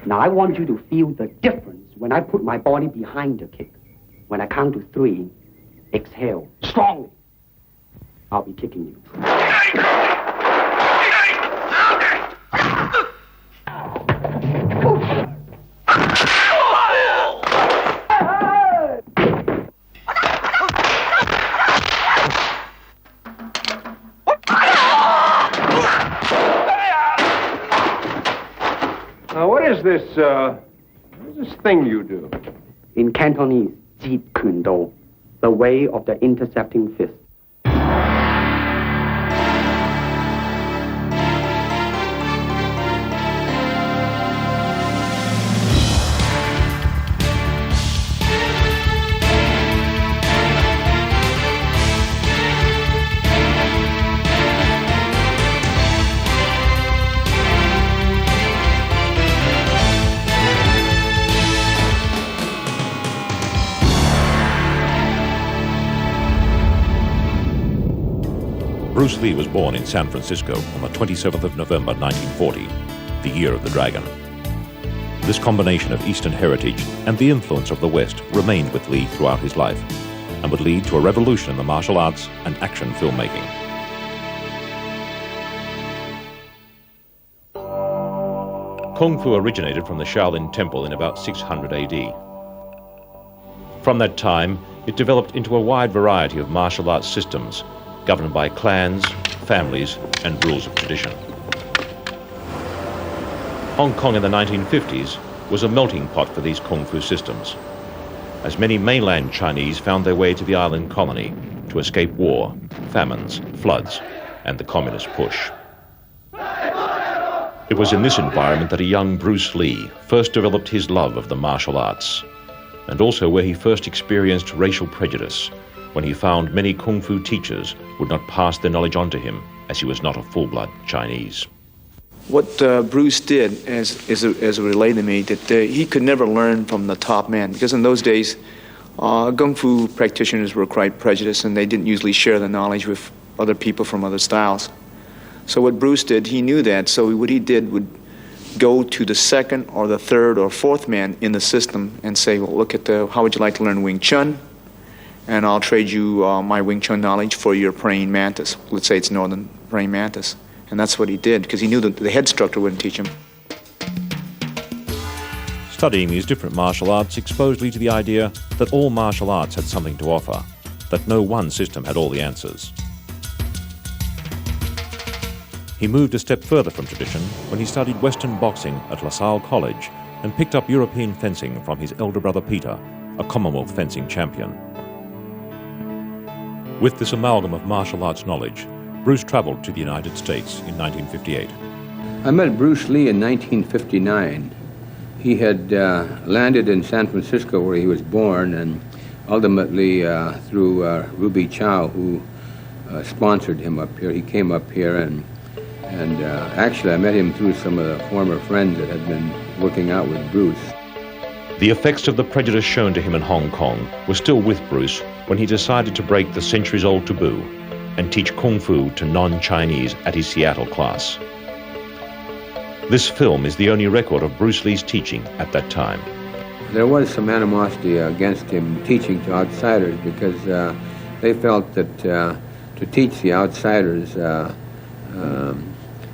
Now, I want you to feel the difference when I put my body behind the kick. When I count to 3, exhale strongly. I'll be kicking you. What is this thing you do? In Cantonese, Jeet Kune Do, the way of the intercepting fist. Bruce Lee was born in San Francisco on the 27th of November 1940, the year of the dragon. This combination of Eastern heritage and the influence of the West remained with Lee throughout his life and would lead to a revolution in the martial arts and action filmmaking. Kung Fu originated from the Shaolin Temple in about 600 AD. From that time, it developed into a wide variety of martial arts systems, governed by clans, families, and rules of tradition. Hong Kong in the 1950s was a melting pot for these Kung Fu systems, as many mainland Chinese found their way to the island colony to escape war, famines, floods, and the communist push. It was in this environment that a young Bruce Lee first developed his love of the martial arts, and also where he first experienced racial prejudice, when he found many Kung Fu teachers would not pass their knowledge on to him, as he was not a full-blood Chinese. What Bruce did, as it related to me, that he could never learn from the top man, because in those days, Kung Fu practitioners were quite prejudiced, and they didn't usually share the knowledge with other people from other styles. So what Bruce did, he knew that, so what he did would go to the second or the third or fourth man in the system and say, well, look at how would you like to learn Wing Chun? And I'll trade you my Wing Chun knowledge for your praying mantis. Let's say it's northern praying mantis. And that's what he did, because he knew that the head instructor wouldn't teach him. Studying these different martial arts exposed Lee to the idea that all martial arts had something to offer, that no one system had all the answers. He moved a step further from tradition when he studied Western boxing at La Salle College and picked up European fencing from his elder brother Peter, a Commonwealth fencing champion. With this amalgam of martial arts knowledge, Bruce traveled to the United States in 1958. I met Bruce Lee in 1959. He had landed in San Francisco, where he was born, and ultimately through Ruby Chow, who sponsored him up here. He came up here, and actually I met him through some of the former friends that had been working out with Bruce. The effects of the prejudice shown to him in Hong Kong were still with Bruce when he decided to break the centuries-old taboo and teach Kung Fu to non-Chinese at his Seattle class. This film is the only record of Bruce Lee's teaching at that time. There was some animosity against him teaching to outsiders, because they felt that to teach the outsiders,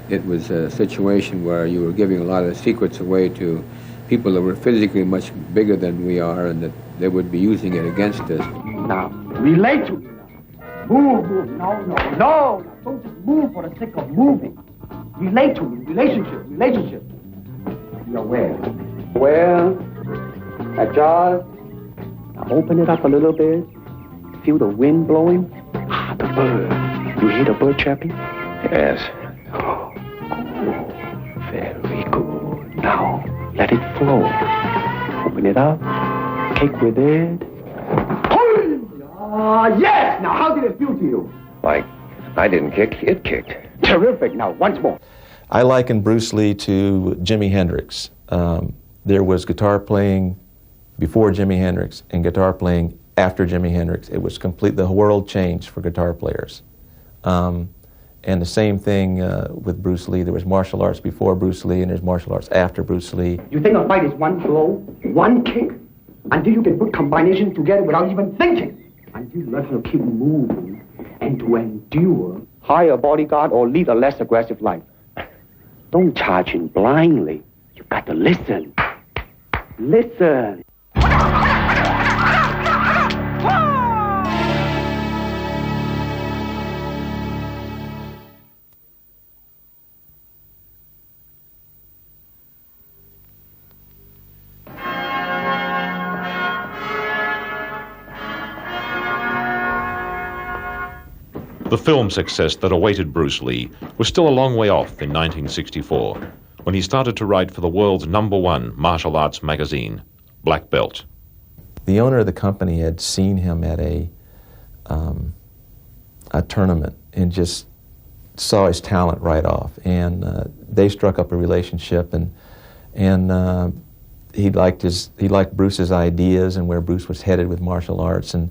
it was a situation where you were giving a lot of secrets away to people that were physically much bigger than we are, and that they would be using it against us. Now, relate to me now. Move. No. Don't just move for the sake of moving. Relate to me. Relationship. You're where? That jar. Now open it up a little bit. Feel the wind blowing. The bird. You hear the bird chirping? Yes. Oh, very good. Now, let it flow. Open it up. Kick with it. Yes! Now, how did it feel to you? Like I didn't kick, it kicked. Terrific. Now, once more. I liken Bruce Lee to Jimi Hendrix. There was guitar playing before Jimi Hendrix and guitar playing after Jimi Hendrix. It was complete, the world changed for guitar players. And the same thing with Bruce Lee. There was martial arts before Bruce Lee, and there's martial arts after Bruce Lee. You think a fight is one blow, one kick, until you can put combinations together without even thinking, until you learn to keep moving and to endure. Hire a bodyguard or lead a less aggressive life. Don't charge in blindly. You got to listen. Listen. The film success that awaited Bruce Lee was still a long way off in 1964, when he started to write for the world's #1 martial arts magazine, Black Belt. The owner of the company had seen him at a tournament and just saw his talent right off, and they struck up a relationship, and he liked Bruce's ideas and where Bruce was headed with martial arts, and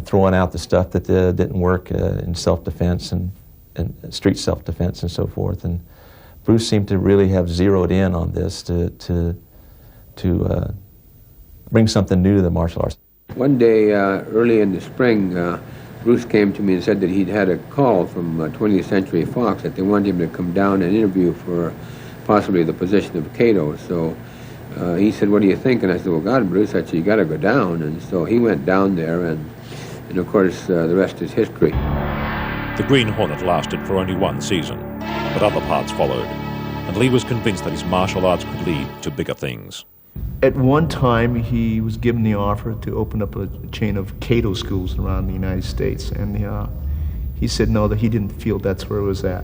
throwing out the stuff that didn't work in self-defense and street self-defense and so forth. And Bruce seemed to really have zeroed in on this to bring something new to the martial arts. One day, early in the spring, Bruce came to me and said that he'd had a call from 20th Century Fox that they wanted him to come down and interview for possibly the position of Kato. So he said, "What do you think?" And I said, "Well, God, Bruce," I said, "you got to go down." And so he went down there, and of course, the rest is history. The Green Hornet lasted for only one season, but other parts followed, and Lee was convinced that his martial arts could lead to bigger things. At one time, he was given the offer to open up a chain of Kato schools around the United States, and he said no, that he didn't feel that's where it was at.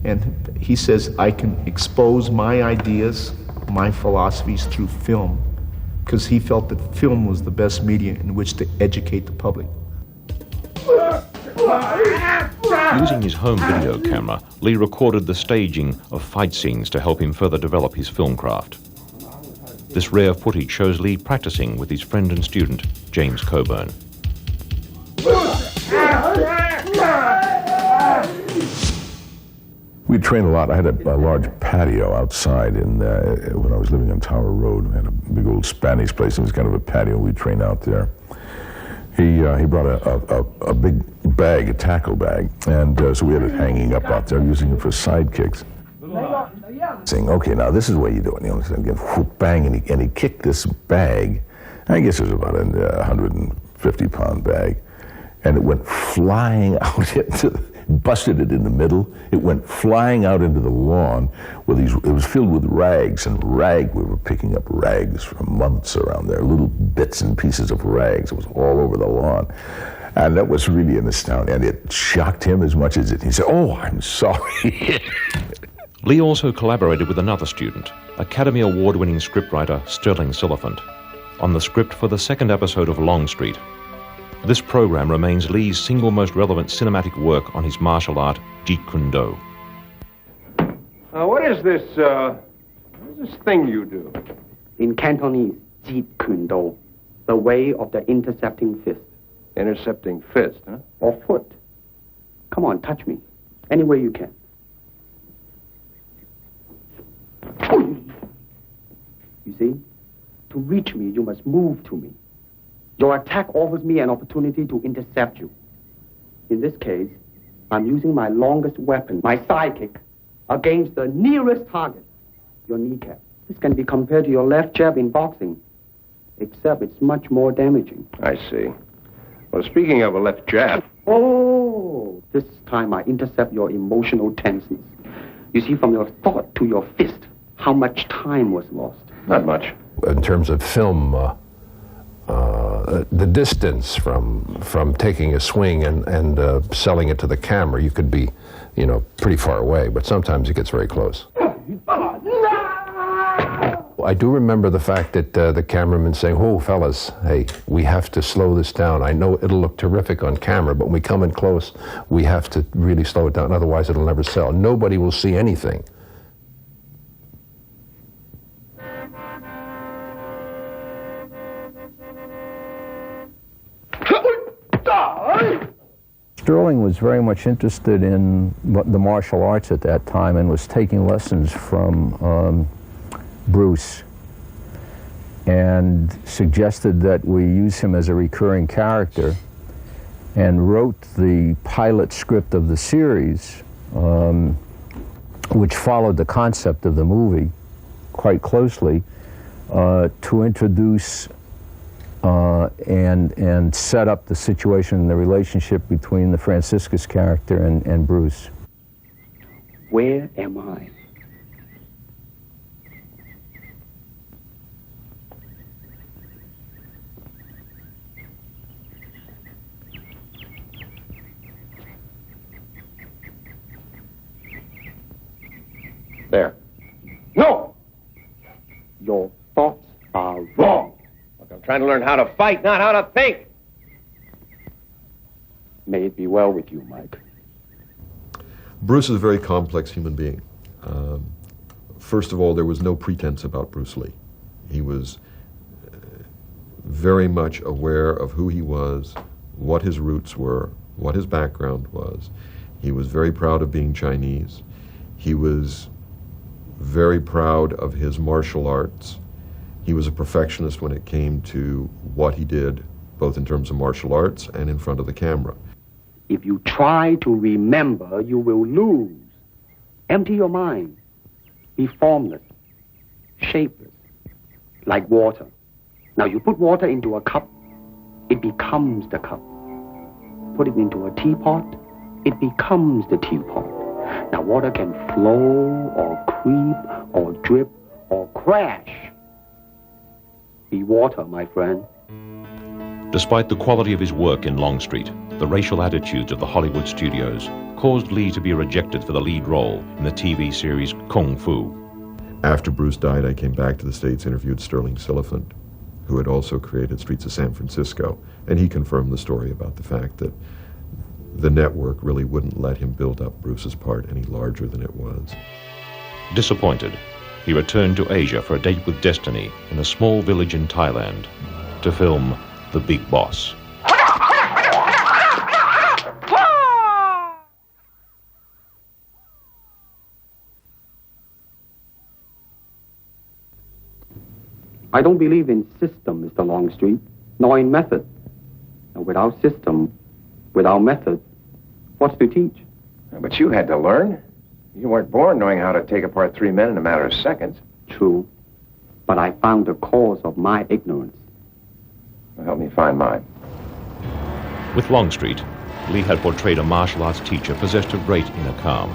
And he says, "I can expose my ideas, my philosophies through film," because he felt that film was the best medium in which to educate the public. Using his home video camera, Lee recorded the staging of fight scenes to help him further develop his film craft. This rare footage shows Lee practicing with his friend and student, James Coburn. We trained a lot. I had a large patio outside when I was living on Tower Road. I had a big old Spanish place. It was kind of a patio. We trained out there. He brought a big bag, a tackle bag, and so we had it hanging up out there, using it for side kicks. Saying, "Okay, now this is what you do it." You know, so again, whoop, bang, and he kicked this bag. I guess it was about a 150-pound bag, and it went flying out busted it in the middle. It went flying out into the lawn with it was filled with rags, and we were picking up rags for months around there, little bits and pieces of rags. It was all over the lawn. And that was really an astounding, and it shocked him as much as he said, "Oh, I'm sorry." Lee also collaborated with another student, Academy Award-winning scriptwriter Sterling Silliphant, on the script for the second episode of Longstreet. This program remains Lee's single most relevant cinematic work on his martial art, Jeet Kune Do. What is this thing you do? In Cantonese, Jeet Kune Do, the way of the intercepting fist. Intercepting fist, huh? Or foot. Come on, touch me. Any way you can. You see? To reach me, you must move to me. Your attack offers me an opportunity to intercept you. In this case, I'm using my longest weapon, my sidekick, against the nearest target, your kneecap. This can be compared to your left jab in boxing, except it's much more damaging. I see. Well, speaking of a left jab... Oh, this time I intercept your emotional tenseness. You see, from your thought to your fist, how much time was lost. Not much. In terms of film, the distance from taking a swing and selling it to the camera, you could be, pretty far away, but sometimes it gets very close. I do remember the fact that the cameraman saying, "Oh, fellas, hey, we have to slow this down. I know it'll look terrific on camera, but when we come in close, we have to really slow it down, otherwise it'll never sell. Nobody will see anything." Sterling was very much interested in the martial arts at that time and was taking lessons from Bruce, and suggested that we use him as a recurring character, and wrote the pilot script of the series, which followed the concept of the movie quite closely, to introduce and set up the situation and the relationship between the Franciscus character and Bruce. Where am I? There. No! Your thoughts are wrong. Look, I'm trying to learn how to fight, not how to think. May it be well with you, Mike. Bruce is a very complex human being. First of all, there was no pretense about Bruce Lee. He was very much aware of who he was, what his roots were, what his background was. He was very proud of being Chinese. He was very proud of his martial arts. He was a perfectionist when it came to what he did, both in terms of martial arts and in front of the camera. If you try to remember, you will lose. Empty your mind. Be formless, shapeless, like water. Now you put water into a cup, it becomes the cup. Put it into a teapot, it becomes the teapot. Now water can flow or creep or drip or crash. Be water, my friend. Despite the quality of his work in Longstreet, the racial attitudes of the Hollywood studios caused Lee to be rejected for the lead role in the TV series Kung Fu. After Bruce died, I came back to the States, interviewed Sterling Siliphant, who had also created Streets of San Francisco, and he confirmed the story about the fact that the network really wouldn't let him build up Bruce's part any larger than it was. Disappointed, he returned to Asia for a date with destiny in a small village in Thailand to film The Big Boss. I don't believe in system, Mr. Longstreet, nor in method. And without system, without method, what's to teach? But you had to learn. You weren't born knowing how to take apart three men in a matter of seconds. True, but I found the cause of my ignorance. Well, help me find mine. With Longstreet, Lee had portrayed a martial arts teacher possessed of great inner calm.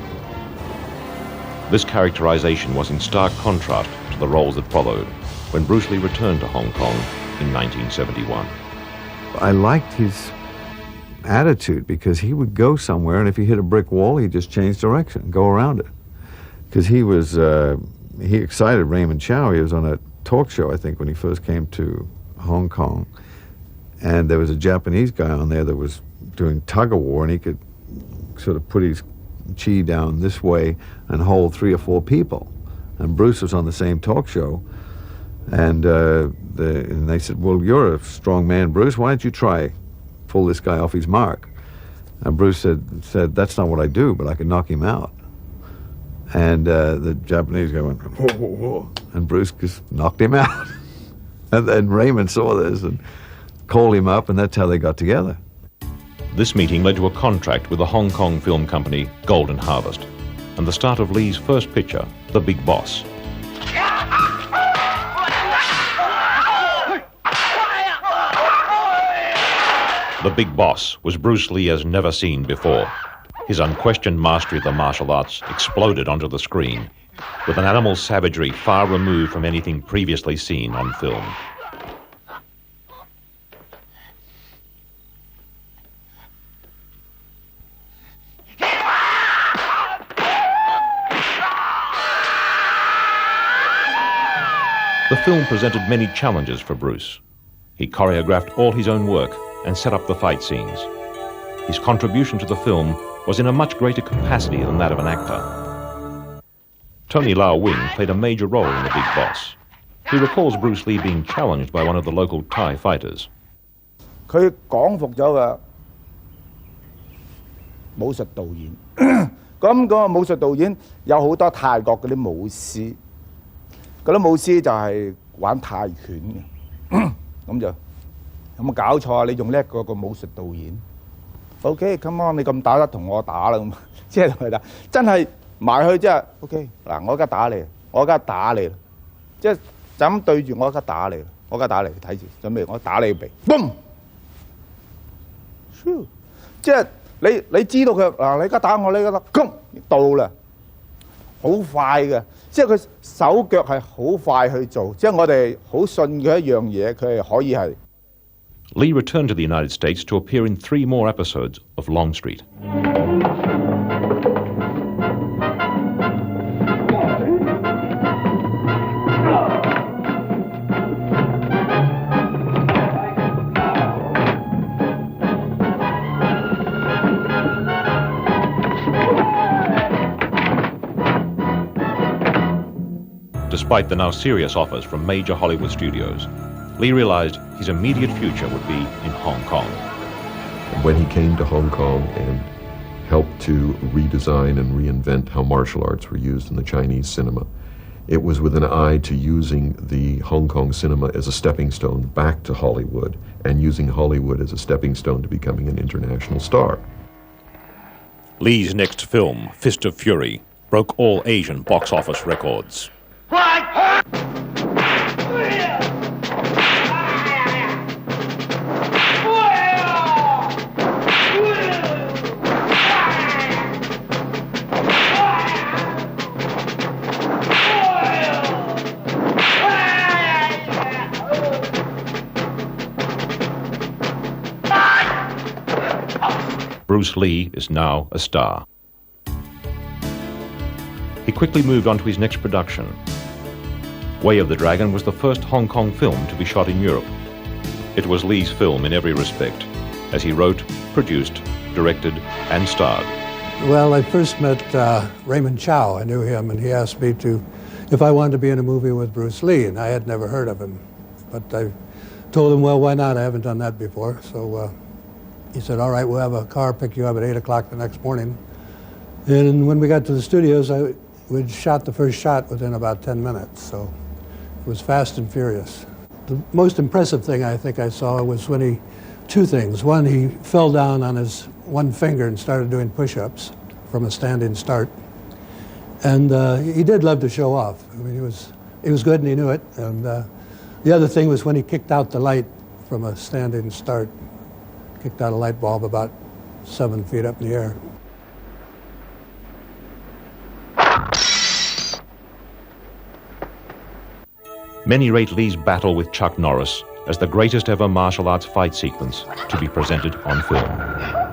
This characterization was in stark contrast to the roles that followed when Bruce Lee returned to Hong Kong in 1971. I liked his attitude because he would go somewhere, and if he hit a brick wall, he'd just change direction and go around it. Because he excited Raymond Chow. He was on a talk show, I think, when he first came to Hong Kong. And there was a Japanese guy on there that was doing tug-of-war, and he could sort of put his chi down this way and hold 3 or 4 people. And Bruce was on the same talk show. And they said, well, you're a strong man, Bruce. Why don't you try pull this guy off his mark? And Bruce said, that's not what I do, but I can knock him out. And the Japanese guy went, whoa, whoa, whoa. And Bruce just knocked him out. And then Raymond saw this and called him up, and that's how they got together. This meeting led to a contract with the Hong Kong film company Golden Harvest and the start of Lee's first picture, The Big Boss. The Big Boss was Bruce Lee as never seen before. His unquestioned mastery of the martial arts exploded onto the screen, with an animal savagery far removed from anything previously seen on film. The film presented many challenges for Bruce. He choreographed all his own work and set up the fight scenes. His contribution to the film was in a much greater capacity than that of an actor. Tony Lau Wing played a major role in The Big Boss. He recalls Bruce Lee being challenged by one of the local Thai fighters. 佢講服咗㗎，武術導演。咁嗰個武術導演有好多泰國嗰啲武師，嗰啲武師就係玩泰拳嘅，咁就有冇搞錯啊？你仲叻過個武術導演 ？OK，come on， 你咁打得同我打啦咁，即係同佢打，真係埋去即係 OK。嗱，我而家打你，我而家打你啦，即係就咁對住我而家打你，我而家打你，睇住準備，我打你鼻，嘣！即係你知道佢嗱，你而家打我，你而家砰到啦，好快嘅，即係佢手腳係好快去做，即係我哋好信佢一樣嘢，佢係可以係。Lee returned to the United States to appear in 3 more episodes of Longstreet. Despite the now serious offers from major Hollywood studios, Lee realized his immediate future would be in Hong Kong. When he came to Hong Kong and helped to redesign and reinvent how martial arts were used in the Chinese cinema, it was with an eye to using the Hong Kong cinema as a stepping stone back to Hollywood and using Hollywood as a stepping stone to becoming an international star. Lee's next film, Fist of Fury, broke all Asian box office records. Bruce Lee is now a star. He quickly moved on to his next production. Way of the Dragon was the first Hong Kong film to be shot in Europe. It was Lee's film in every respect, as he wrote, produced, directed, and starred. Well, I first met Raymond Chow. I knew him, and he asked me if I wanted to be in a movie with Bruce Lee, and I had never heard of him. But I told him, well, why not? I haven't done that before. So he said, all right, we'll have a car pick you up at 8 o'clock the next morning. And when we got to the studios, we'd shot the first shot within about 10 minutes. So it was fast and furious. The most impressive thing I think I saw was when two things. One, he fell down on his one finger and started doing push-ups from a standing start. And he did love to show off. I mean, he was good and he knew it. And the other thing was when he kicked out the light from a standing start. Kicked out a light bulb about 7 feet up in the air. Many rate Lee's battle with Chuck Norris as the greatest ever martial arts fight sequence to be presented on film.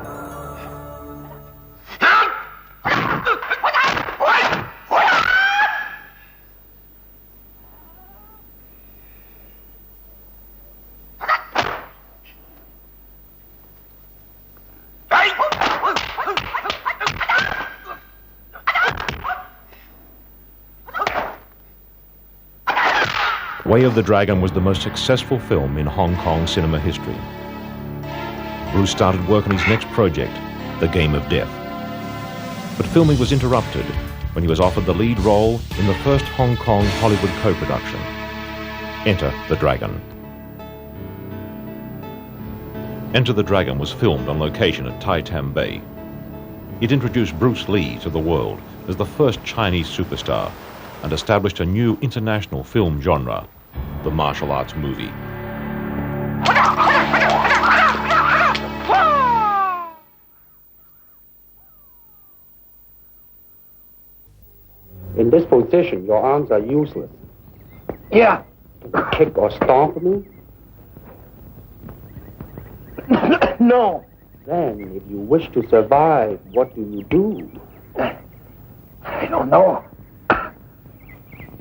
Way of the Dragon was the most successful film in Hong Kong cinema history. Bruce started work on his next project, The Game of Death. But filming was interrupted when he was offered the lead role in the first Hong Kong Hollywood co-production, Enter the Dragon. Enter the Dragon was filmed on location at Tai Tam Bay. It introduced Bruce Lee to the world as the first Chinese superstar and established a new international film genre, the martial arts movie. In this position, your arms are useless. Yeah. Kick or stomp me? No. Then, if you wish to survive, what do you do? I don't know.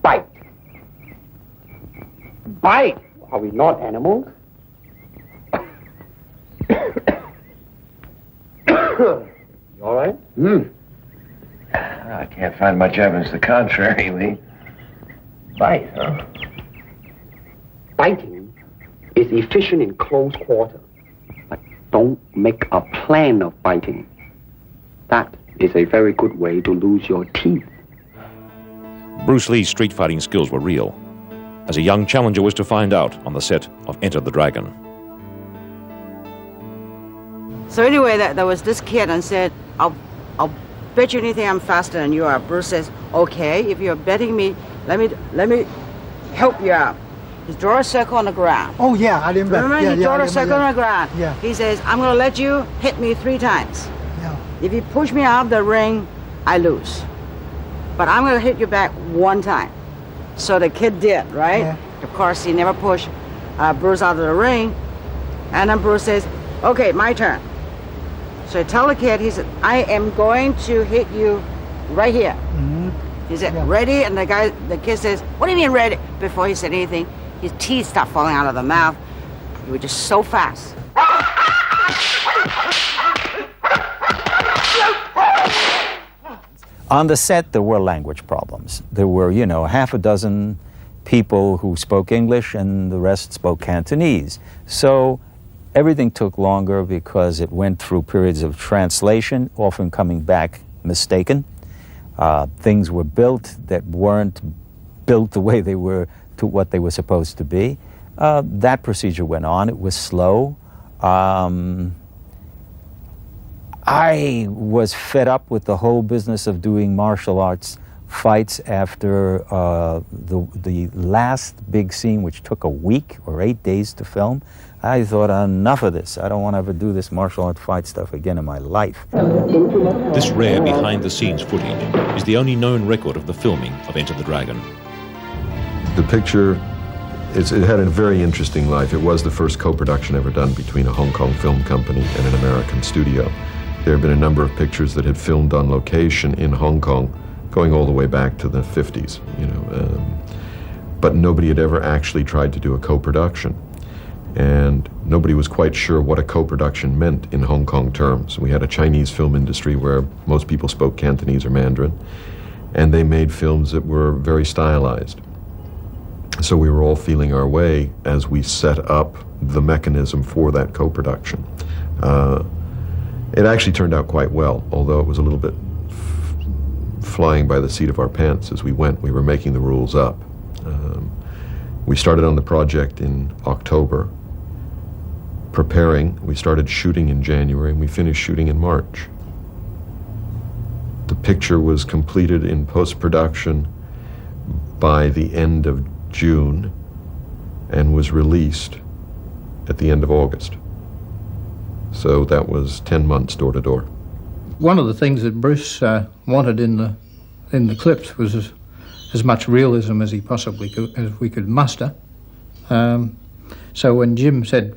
Bite. Bite? Are we not animals? You all right? I can't find much evidence to the contrary, Lee. Bite, huh? Biting is efficient in close quarter. But don't make a plan of biting. That is a very good way to lose your teeth. Bruce Lee's street fighting skills were real, as a young challenger was to find out on the set of Enter the Dragon. So anyway, there was this kid and said, I'll bet you anything I'm faster than you are. Bruce says, okay, if you're betting me, let me help you out. He draw a circle on the ground. Oh yeah, I remember. Remember, he draw a circle on the ground. Yeah. He says, I'm gonna let you hit me 3 times. Yeah. If you push me out of the ring, I lose. But I'm gonna hit you back 1 time. So the kid did, right? Yeah. Of course, he never pushed Bruce out of the ring. And then Bruce says, okay, my turn. So I tell the kid, he said, I am going to hit you right here. Mm-hmm. He said, ready? And the kid says, what do you mean ready? Before he said anything, his teeth stopped falling out of the mouth. He was just so fast. On the set, there were language problems. There were, you know, half a dozen people who spoke English and the rest spoke Cantonese. So everything took longer because it went through periods of translation, often coming back mistaken. Things were built that weren't built the way they were to what they were supposed to be. That procedure went on. It was slow. I was fed up with the whole business of doing martial arts fights after the last big scene, which took a week or 8 days to film. I thought, enough of this. I don't want to ever do this martial arts fight stuff again in my life. This rare behind-the-scenes footage is the only known record of the filming of Enter the Dragon. The picture, it had a very interesting life. It was the first co-production ever done between a Hong Kong film company and an American studio. There have been a number of pictures that had filmed on location in Hong Kong, going all the way back to the 50s, you know. But nobody had ever actually tried to do a co-production. And nobody was quite sure what a co-production meant in Hong Kong terms. We had a Chinese film industry where most people spoke Cantonese or Mandarin, and they made films that were very stylized. So we were all feeling our way as we set up the mechanism for that co-production. It actually turned out quite well, although it was a little bit flying by the seat of our pants as we went. We were making the rules up. We started on the project in October. Preparing, we started shooting in January, and we finished shooting in March. The picture was completed in post-production by the end of June and was released at the end of August. So that was 10 months door to door. One of the things that Bruce wanted in the clips was as much realism as he possibly could, as we could muster. So when Jim said,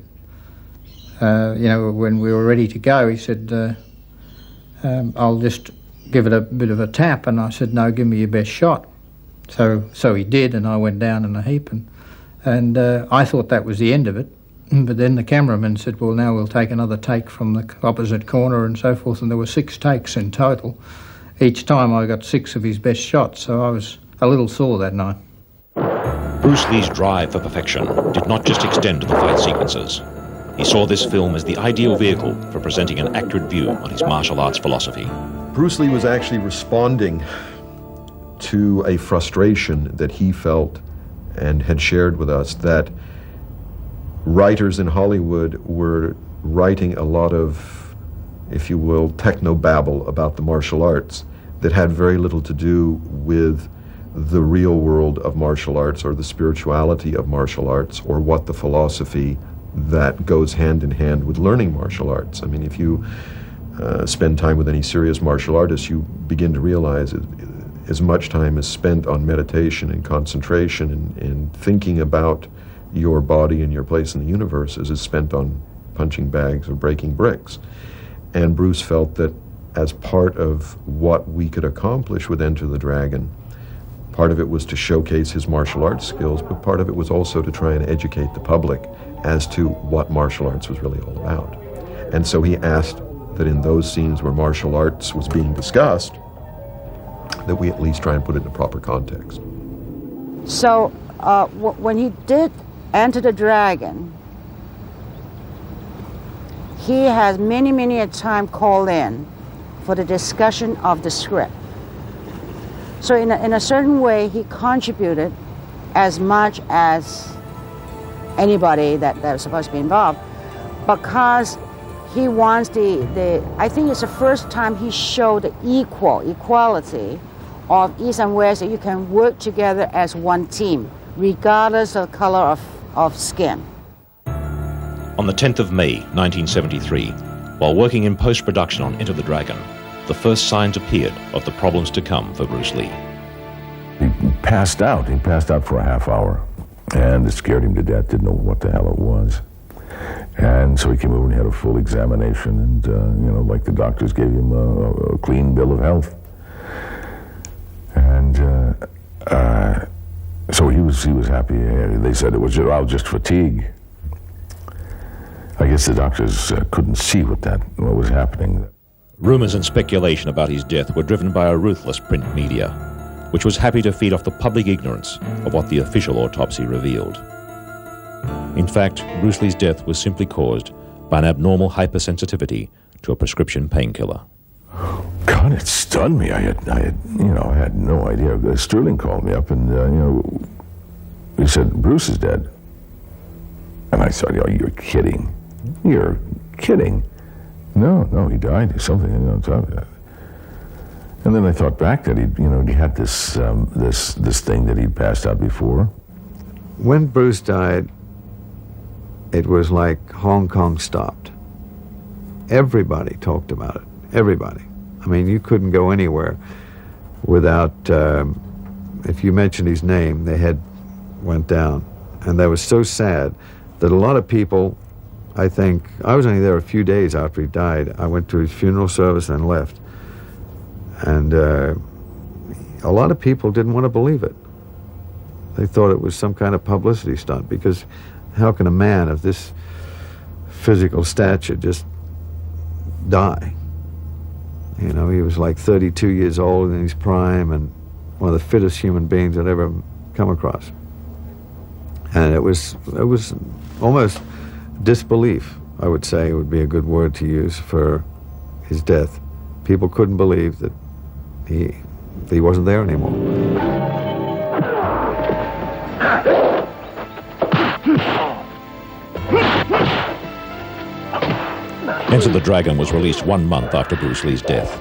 you know, when we were ready to go, he said, I'll just give it a bit of a tap. And I said, no, give me your best shot. So he did, and I went down in a heap. And I thought that was the end of it. But then the cameraman said, well, now we'll take another take from the opposite corner and so forth. And there were 6 takes in total. Each time I got 6 of his best shots, so I was a little sore that night. Bruce Lee's drive for perfection did not just extend to the fight sequences. He saw this film as the ideal vehicle for presenting an accurate view on his martial arts philosophy. Bruce Lee was actually responding to a frustration that he felt and had shared with us, that writers in Hollywood were writing a lot of, if you will, techno-babble about the martial arts that had very little to do with the real world of martial arts or the spirituality of martial arts or what the philosophy that goes hand in hand with learning martial arts. I mean, if you spend time with any serious martial artist, you begin to realize as much time is spent on meditation and concentration and thinking about your body and your place in the universe as is spent on punching bags or breaking bricks. And Bruce felt that as part of what we could accomplish with Enter the Dragon, part of it was to showcase his martial arts skills, but part of it was also to try and educate the public as to what martial arts was really all about. And so he asked that in those scenes where martial arts was being discussed, that we at least try and put it in a proper context. So when he did Enter the Dragon, he has many a time called in for the discussion of the script. So in a certain way, he contributed as much as anybody that was supposed to be involved, because he wants I think it's the first time he showed the equality of East and West, that you can work together as one team, regardless of color of skin. On the 10th of May, 1973, while working in post-production on Enter the Dragon, the first signs appeared of the problems to come for Bruce Lee. He passed out. He passed out for a half hour, and it scared him to death, didn't know what the hell it was. And so he came over and had a full examination, and, you know, like the doctors gave him a clean bill of health. And so he was happy. They said it was just fatigue. I guess the doctors couldn't see what was happening. Rumors and speculation about his death were driven by a ruthless print media, which was happy to feed off the public ignorance of what the official autopsy revealed. In fact, Bruce Lee's death was simply caused by an abnormal hypersensitivity to a prescription painkiller. God, it stunned me. I had no idea. Sterling called me up and, he said, Bruce is dead. And I thought, you're kidding. You're kidding. No, he died. Something on top of that. And then I thought back that he had this thing that he'd passed out before. When Bruce died, it was like Hong Kong stopped. Everybody talked about it. Everybody. I mean, you couldn't go anywhere without, if you mentioned his name, the head went down. And that was so sad that a lot of people, I think, I was only there a few days after he died. I went to his funeral service and left. And a lot of people didn't want to believe it. They thought it was some kind of publicity stunt, because how can a man of this physical stature just die? You know, he was like 32 years old in his prime and one of the fittest human beings I'd ever come across. And it was almost disbelief, I would say would be a good word to use for his death. People couldn't believe that he wasn't there anymore. Enter the Dragon was released 1 month after Bruce Lee's death.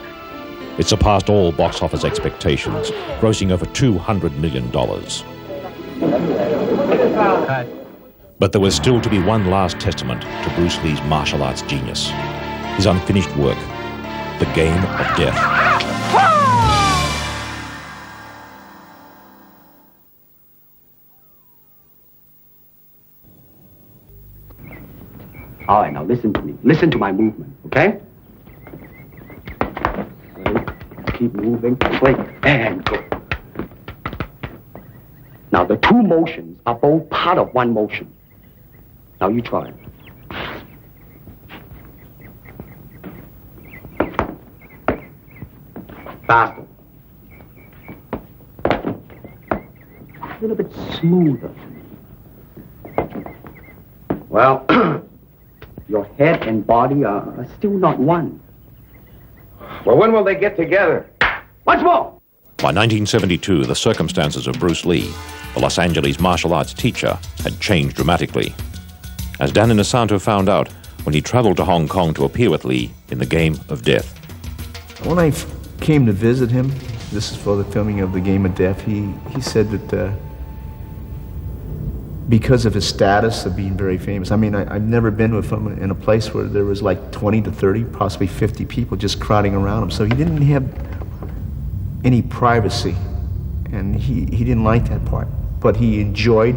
It surpassed all box office expectations, grossing over $200 million. But there was still to be one last testament to Bruce Lee's martial arts genius, his unfinished work, The Game of Death. All right, now listen to me. Listen to my movement, okay? Wait, keep moving. Wait, and go. Now, the two motions are both part of one motion. Now, you try it. Faster. A little bit smoother. Well, your head and body are still not one. Well, when will they get together? Once more! By 1972, the circumstances of Bruce Lee, the Los Angeles martial arts teacher, had changed dramatically. As Dan Inosanto found out when he traveled to Hong Kong to appear with Lee in The Game of Death. When I came to visit him, this is for the filming of The Game of Death, he said that because of his status of being very famous, I mean, I've never been with him in a place where there was like 20 to 30, possibly 50 people just crowding around him. So he didn't have any privacy, and he didn't like that part. But he enjoyed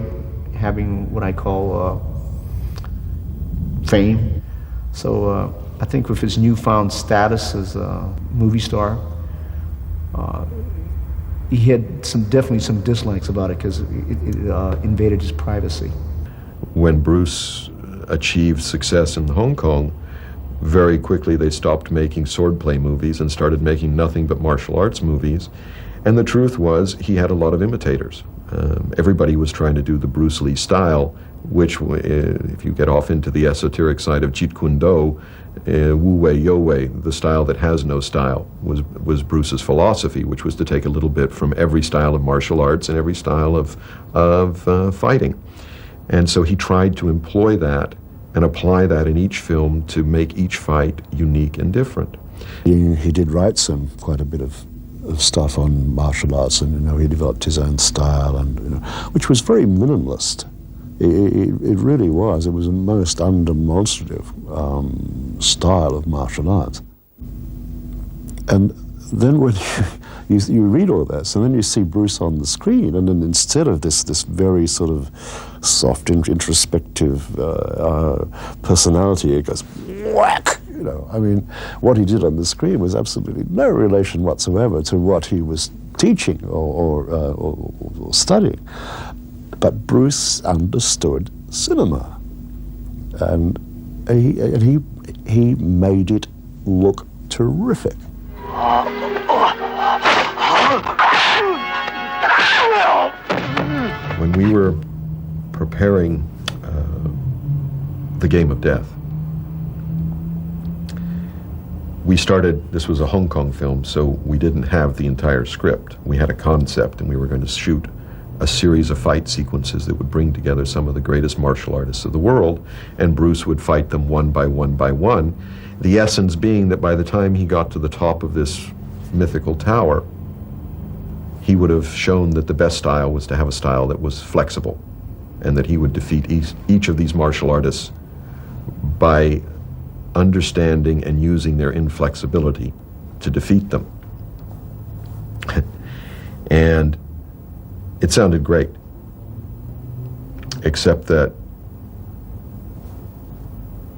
having what I call fame. So I think with his newfound status as a movie star, he had definitely some dislikes about it because it invaded his privacy. When Bruce achieved success in Hong Kong, very quickly they stopped making swordplay movies and started making nothing but martial arts movies. And the truth was, he had a lot of imitators. Everybody was trying to do the Bruce Lee style which, if you get off into the esoteric side of Jeet Kune Do, Wu Wei Yo Wei, the style that has no style, was Bruce's philosophy, which was to take a little bit from every style of martial arts and every style of fighting. And so he tried to employ that and apply that in each film to make each fight unique and different. He did write quite a bit of stuff on martial arts, and he developed his own style, and which was very minimalist. It really was. It was a most undemonstrative style of martial arts. And then when you read all this, and then you see Bruce on the screen, and then instead of this very sort of soft, introspective personality, it goes whack. I mean, what he did on the screen was absolutely no relation whatsoever to what he was teaching or studying. But Bruce understood cinema, and he made it look terrific. When we were preparing The Game of Death, we started, this was a Hong Kong film, so we didn't have the entire script. We had a concept, and we were going to shoot a series of fight sequences that would bring together some of the greatest martial artists of the world, and Bruce would fight them one by one by one. The essence being that by the time he got to the top of this mythical tower, he would have shown that the best style was to have a style that was flexible, and that he would defeat each of these martial artists by understanding and using their inflexibility to defeat them. And it sounded great, except that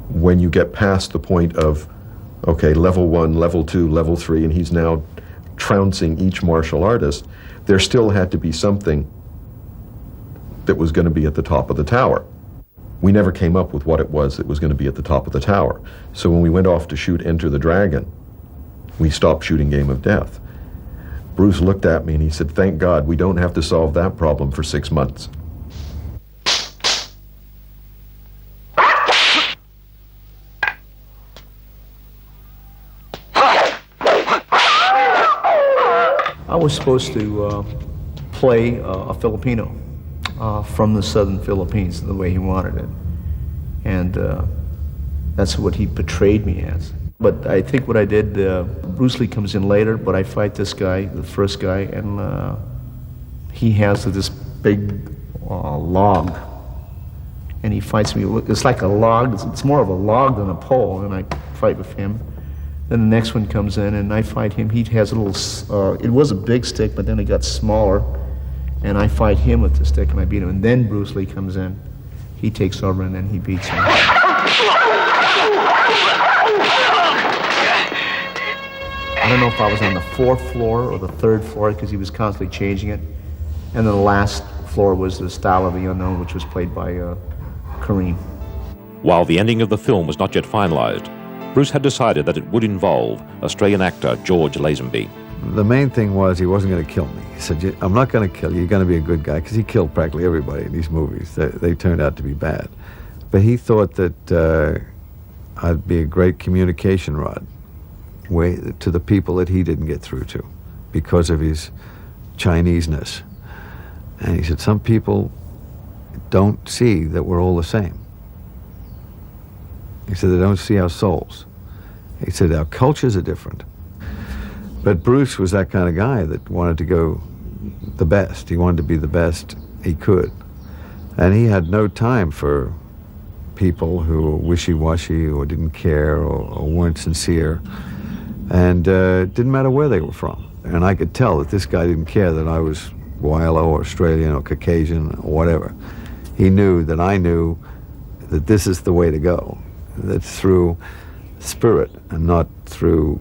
when you get past the point of, okay, level 1, level 2, level 3, and he's now trouncing each martial artist, there still had to be something that was going to be at the top of the tower. We never came up with what it was that was going to be at the top of the tower. So when we went off to shoot Enter the Dragon, we stopped shooting Game of Death. Bruce looked at me and he said, "Thank God we don't have to solve that problem for 6 months." I was supposed to play a Filipino from the southern Philippines the way he wanted it. And that's what he portrayed me as. But I think what I did, Bruce Lee comes in later, but I fight this guy, the first guy, and he has this big log. And he fights me. It's like a log. It's more of a log than a pole, and I fight with him. Then the next one comes in, and I fight him. He has a little, it was a big stick, but then it got smaller. And I fight him with the stick, and I beat him. And then Bruce Lee comes in. He takes over, and then he beats him. I don't know if I was on the 4th floor or the 3rd floor, because he was constantly changing it. And then the last floor was the Style of the Unknown, which was played by Kareem. While the ending of the film was not yet finalized, Bruce had decided that it would involve Australian actor George Lazenby. The main thing was he wasn't going to kill me. He said, "I'm not going to kill you. You're going to be a good guy," because he killed practically everybody in these movies. They turned out to be bad. But he thought that I'd be a great communication rod to the people that he didn't get through to because of his Chineseness. And he said, some people don't see that we're all the same. He said, they don't see our souls. He said, our cultures are different. But Bruce was that kind of guy that wanted to go the best. He wanted to be the best he could. And he had no time for people who were wishy-washy or didn't care or weren't sincere. And it didn't matter where they were from. And I could tell that this guy didn't care that I was Wilo or Australian or Caucasian or whatever. He knew that I knew that this is the way to go. That's through spirit and not through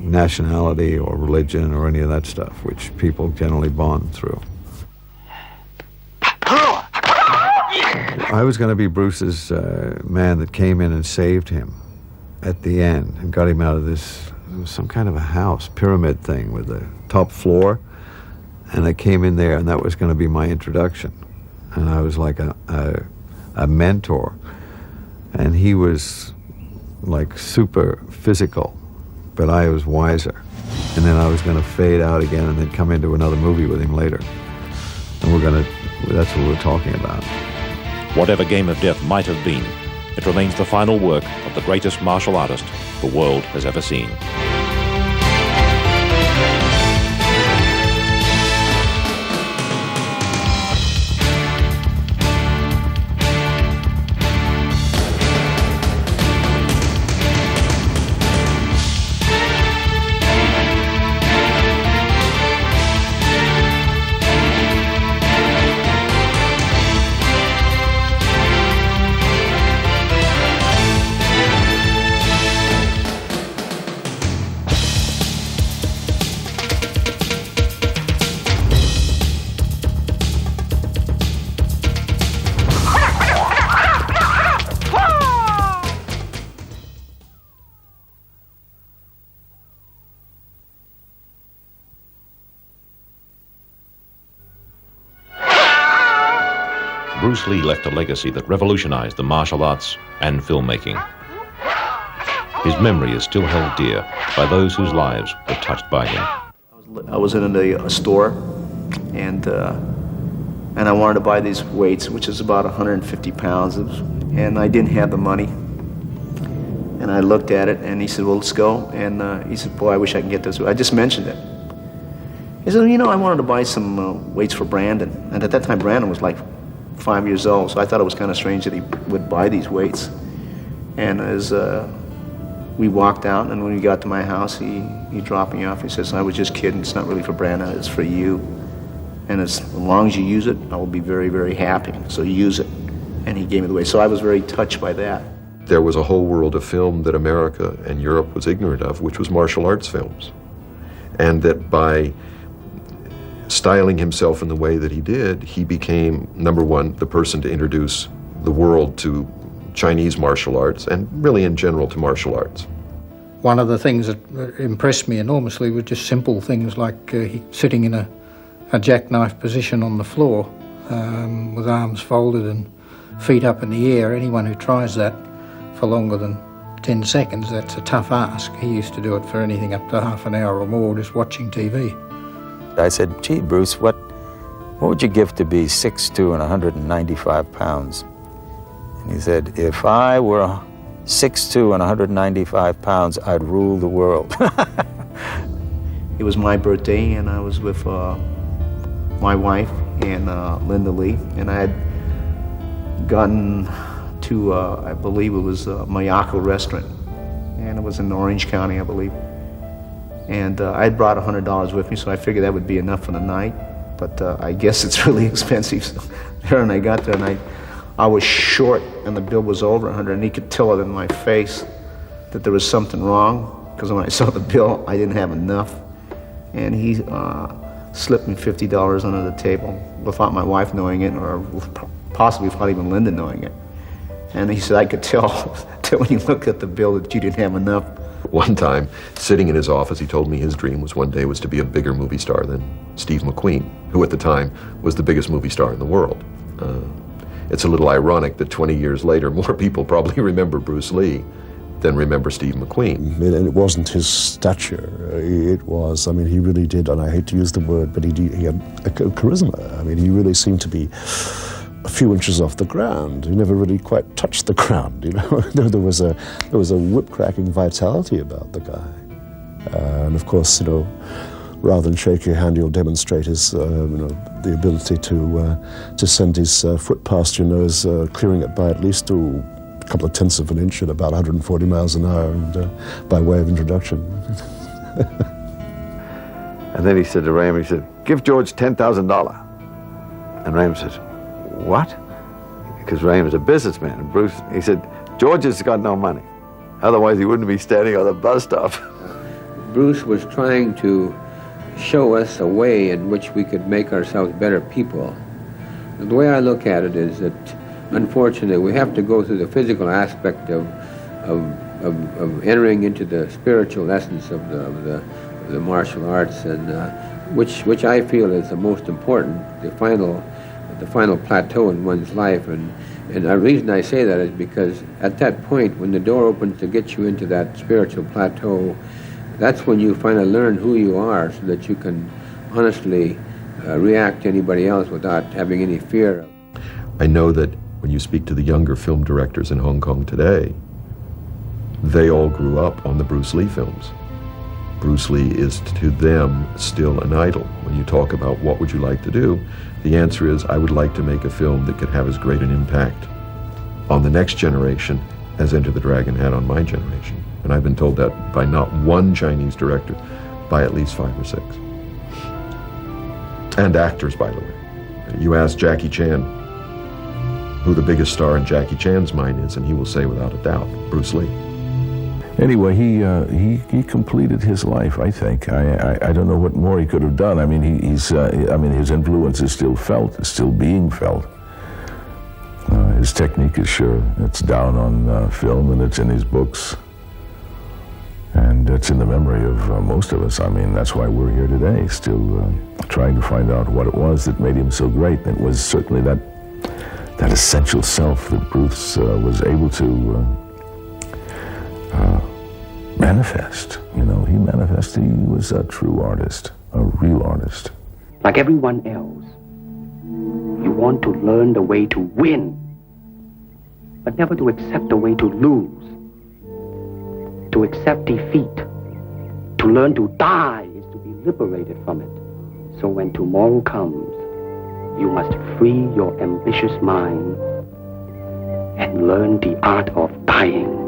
nationality or religion or any of that stuff, which people generally bond through. I was going to be Bruce's man that came in and saved him at the end and got him out of this, it was some kind of a house, pyramid thing with a top floor, and I came in there and that was going to be my introduction. and I was like a mentor. And he was like super physical, but I was wiser. And then I was going to fade out again and then come into another movie with him later. And that's what we're talking about. Whatever Game of Death might have been, it remains the final work of the greatest martial artist the world has ever seen. Bruce Lee left a legacy that revolutionized the martial arts and filmmaking. His memory is still held dear by those whose lives were touched by him. I was in a store, and I wanted to buy these weights, which is about 150 pounds, and I didn't have the money. And I looked at it, and he said, well, let's go. And he said, boy, I wish I could get this. I just mentioned it. He said, you know, I wanted to buy some weights for Brandon. And at that time, Brandon was like 5 years old, so I thought it was kind of strange that he would buy these weights. And as we walked out, and when we got to my house, he dropped me off. He says, I was just kidding. It's not really for Brandon. It's for you. And as long as you use it, I will be very, very happy. So use it. And he gave me the weight. So I was very touched by that. There was a whole world of film that America and Europe was ignorant of, which was martial arts films. And that by styling himself in the way that he did, he became, number one, the person to introduce the world to Chinese martial arts, and really in general to martial arts. One of the things that impressed me enormously were just simple things like sitting in a jackknife position on the floor with arms folded and feet up in the air. Anyone who tries that for longer than 10 seconds, that's a tough ask. He used to do it for anything up to half an hour or more, just watching TV. I said, gee, Bruce, what would you give to be 6'2" and 195 pounds? And he said, if I were 6'2" and 195 pounds, I'd rule the world. It was my birthday, and I was with my wife and Linda Lee, and I had gotten to, I believe it was Mayako restaurant, and it was in Orange County, I believe. And I had brought $100 with me, so I figured that would be enough for the night. But I guess it's really expensive. So there, and I got there, and I was short, and the bill was over 100, and he could tell it in my face that there was something wrong, because when I saw the bill, I didn't have enough. And he slipped me $50 under the table without my wife knowing it, or possibly without even Linda knowing it. And he said, I could tell when you looked at the bill that you didn't have enough. One time, sitting in his office, he told me his dream was one day was to be a bigger movie star than Steve McQueen, who at the time was the biggest movie star in the world. It's a little ironic that 20 years later, more people probably remember Bruce Lee than remember Steve McQueen. And it wasn't his stature. It was, I mean, he really did, and I hate to use the word, but he had a charisma. I mean, he really seemed to be a few inches off the ground. He never really quite touched the ground, you know. There was a whip-cracking vitality about the guy. And of course, you know, rather than shake your hand, you'll demonstrate his, you know, the ability to send his foot past your nose, clearing it by at least a couple of tenths of an inch at about 140 miles an hour, and by way of introduction. And then he said to Raymond, he said, give George $10,000. And Raymond said, what? Because Raymond's a businessman. And Bruce, he said, George has got no money. Otherwise he wouldn't be standing on the bus stop. Bruce was trying to show us a way in which we could make ourselves better people. And the way I look at it is that, unfortunately, we have to go through the physical aspect of entering into the spiritual essence of the martial arts, and which I feel is the most important, the the final plateau in one's life. And the reason I say that is because at that point, when the door opens to get you into that spiritual plateau, that's when you finally learn who you are so that you can honestly react to anybody else without having any fear. I know that when you speak to the younger film directors in Hong Kong today, they all grew up on the Bruce Lee films. Bruce Lee is to them still an idol. When you talk about what would you like to do, the answer is I would like to make a film that could have as great an impact on the next generation as Enter the Dragon had on my generation. And I've been told that by not one Chinese director, by at least 5 or 6. And actors, by the way. You ask Jackie Chan who the biggest star in Jackie Chan's mind is, and he will say without a doubt, Bruce Lee. Anyway, he completed his life, I think. I don't know what more he could have done. I mean, his influence is still felt, is still being felt. His technique is sure. It's down on film, and it's in his books. And it's in the memory of most of us. I mean, that's why we're here today, still trying to find out what it was that made him so great. It was certainly that essential self that Bruce was able to manifest. You know, he manifested. He was a true artist, a real artist. Like everyone else, you want to learn the way to win, but never to accept the way to lose. To accept defeat, to learn to die is to be liberated from it. So when tomorrow comes, you must free your ambitious mind and learn the art of dying.